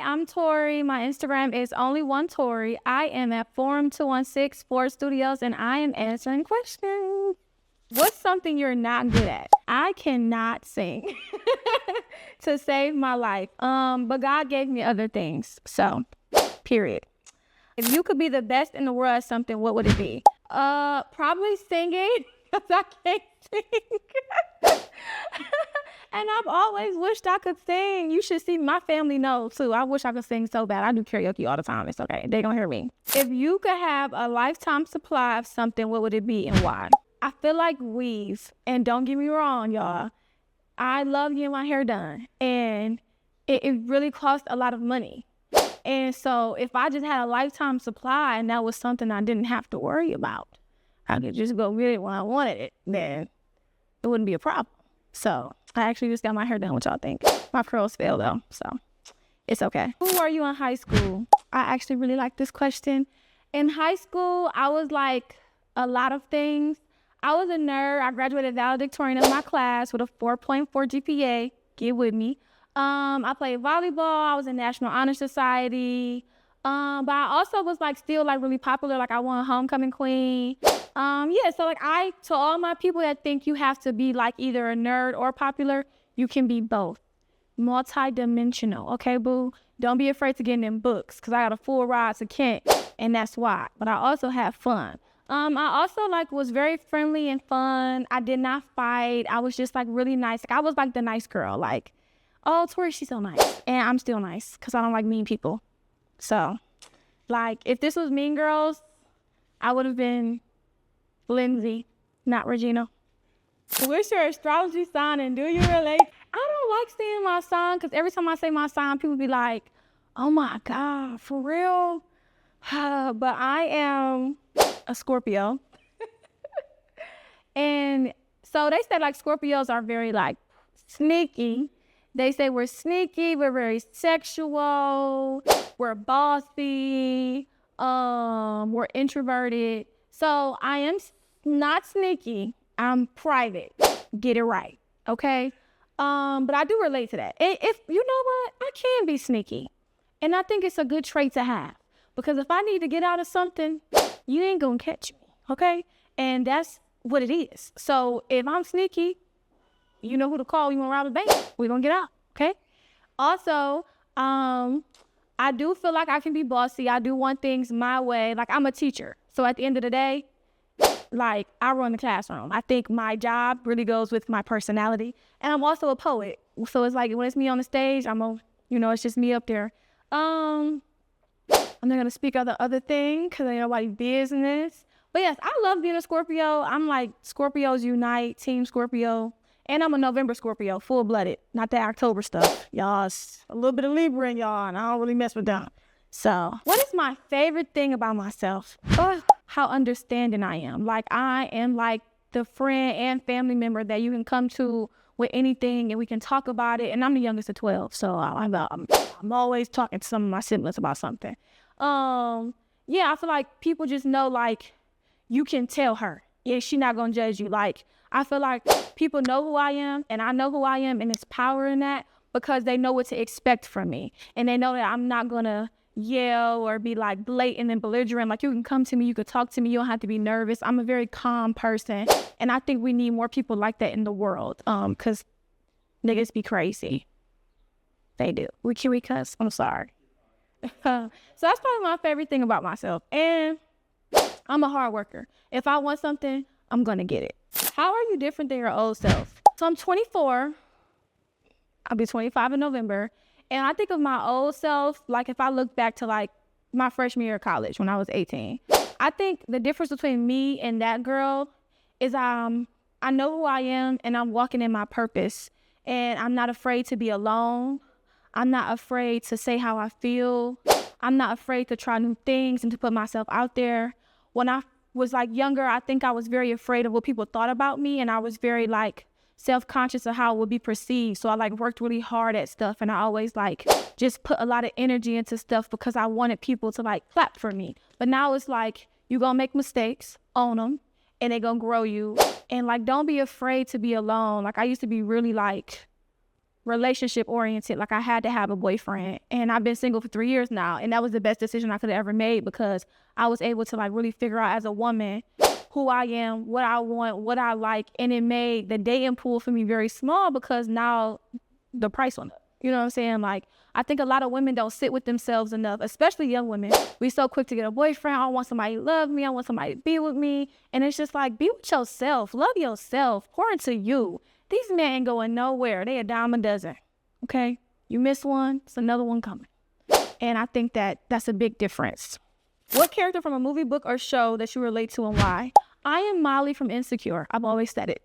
I'm Tori. My Instagram is only one Tori. I am at Forum 216 Sports Studios, and I am answering questions. What's something you're not good at? I cannot sing to save my life. But God gave me other things. So, period. If you could be the best in the world at something, what would it be? Probably singing, because I can't sing. And I've always wished I could sing. You should see, my family knows too. I wish I could sing so bad. I do karaoke all the time. It's okay. They gonna hear me. If you could have a lifetime supply of something, what would it be and why? I feel like weave. And don't get me wrong, y'all. I love getting my hair done. And it really costs a lot of money. And so if I just had a lifetime supply and that was something I didn't have to worry about, I could just go get it when I wanted it, then it wouldn't be a problem. So I actually just got my hair done. What y'all think? My curls fail though, so it's okay. Who are you in high school? I actually really like this question. In high school, I was like a lot of things. I was a nerd. I graduated valedictorian of my class with a 4.4 GPA. Get with me. I played volleyball. I was in National Honor Society. But I also was like still like really popular. Like I won homecoming queen. So like to all my people that think you have to be like either a nerd or popular, you can be both. Multi-dimensional. Okay, boo? Don't be afraid to get in them books, because I got a full ride to Kent, and that's why. But I also have fun. I also like was very friendly and fun. I did not fight. I was just like really nice. Like I was like the nice girl. Like, oh, Tori, she's so nice. And I'm still nice because I don't like mean people. So, like, if this was Mean Girls, I would have been Lindsay, not Regina. What's your astrology sign and do you relate? I don't like saying my sign because every time I say my sign, people be like, oh my God, for real? But I am a Scorpio. And so they say like Scorpios are very like sneaky. They say we're sneaky, we're very sexual, we're bossy, we're introverted. So I am not sneaky, I'm private. Get it right, okay? But I do relate to that. If you know what, I can be sneaky. And I think it's a good trait to have. Because if I need to get out of something, you ain't gonna catch me, okay? And that's what it is. So if I'm sneaky, you know who to call. You want to rob a bank? We're going to get out, okay? Also, I do feel like I can be bossy. I do want things my way. Like, I'm a teacher. So at the end of the day, like, I run the classroom. I think my job really goes with my personality. And I'm also a poet. So it's like, when it's me on the stage, it's just me up there. I'm not going to speak on the other thing because I know nobody's business. But yes, I love being a Scorpio. I'm like, Scorpios unite, Team Scorpio. And I'm a November Scorpio, full-blooded, not that October stuff. Y'all, it's a little bit of Libra in y'all, and I don't really mess with them. So, what is my favorite thing about myself? How understanding I am. Like, I am like the friend and family member that you can come to with anything, and we can talk about it. And I'm the youngest of 12, so I'm always talking to some of my siblings about something. I feel like people just know, like, you can tell her. Yeah, she's not going to judge you. Like, I feel like people know who I am, and I know who I am, and it's power in that because they know what to expect from me. And they know that I'm not going to yell or be like blatant and belligerent. Like, you can come to me, you can talk to me, you don't have to be nervous. I'm a very calm person, and I think we need more people like that in the world because niggas be crazy. They do. Can we cuss? I'm sorry. So that's probably my favorite thing about myself. And I'm a hard worker. If I want something, I'm going to get it. How are you different than your old self? So I'm 24. I'll be 25 in November. And I think of my old self, like if I look back to like my freshman year of college when I was 18, I think the difference between me and that girl is I know who I am and I'm walking in my purpose. And I'm not afraid to be alone. I'm not afraid to say how I feel. I'm not afraid to try new things and to put myself out there. When I was like younger, I think I was very afraid of what people thought about me, and I was very like self-conscious of how it would be perceived. So I like worked really hard at stuff, and I always like just put a lot of energy into stuff because I wanted people to like clap for me. But now it's like, you gonna make mistakes, own them, and they gonna grow you. And like, don't be afraid to be alone. Like, I used to be really like relationship oriented. Like I had to have a boyfriend, and I've been single for 3 years now. And that was the best decision I could have ever made, because I was able to like really figure out as a woman who I am, what I want, what I like. And it made the dating pool for me very small, because now the price went up. You know what I'm saying? Like, I think a lot of women don't sit with themselves enough, especially young women. We so quick to get a boyfriend. I want somebody to love me. I want somebody to be with me. And it's just like, be with yourself. Love yourself. Pour into you. These men ain't going nowhere. They a dime a dozen. Okay? You miss one, it's another one coming. And I think that that's a big difference. What character from a movie, book, or show that you relate to and why? I am Molly from Insecure. I've always said it.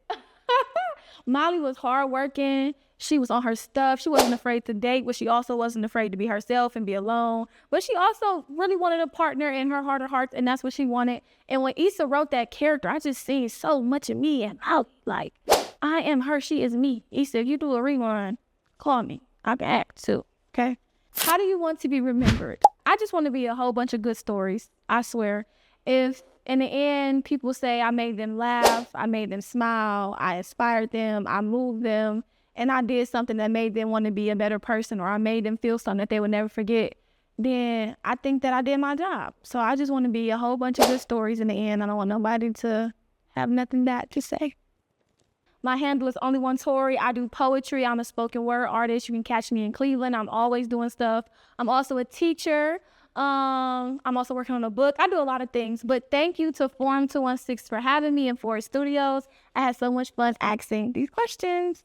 Molly was hardworking. She was on her stuff. She wasn't afraid to date, but she also wasn't afraid to be herself and be alone. But she also really wanted a partner in her heart of hearts, and that's what she wanted. And when Issa wrote that character, I just seen so much of me and Molly. Like, I am her, she is me. Issa, if you do a rerun, call me. I can act too, okay? How do you want to be remembered? I just want to be a whole bunch of good stories, I swear. If in the end, people say I made them laugh, I made them smile, I inspired them, I moved them, and I did something that made them want to be a better person, or I made them feel something that they would never forget, then I think that I did my job. So I just want to be a whole bunch of good stories in the end. I don't want nobody to have nothing bad to say. My handle is Only One Tori. I do poetry. I'm a spoken word artist. You can catch me in Cleveland. I'm always doing stuff. I'm also a teacher. I'm also working on a book. I do a lot of things. But thank you to Forum 216 for having me in Forest Studios. I had so much fun asking these questions.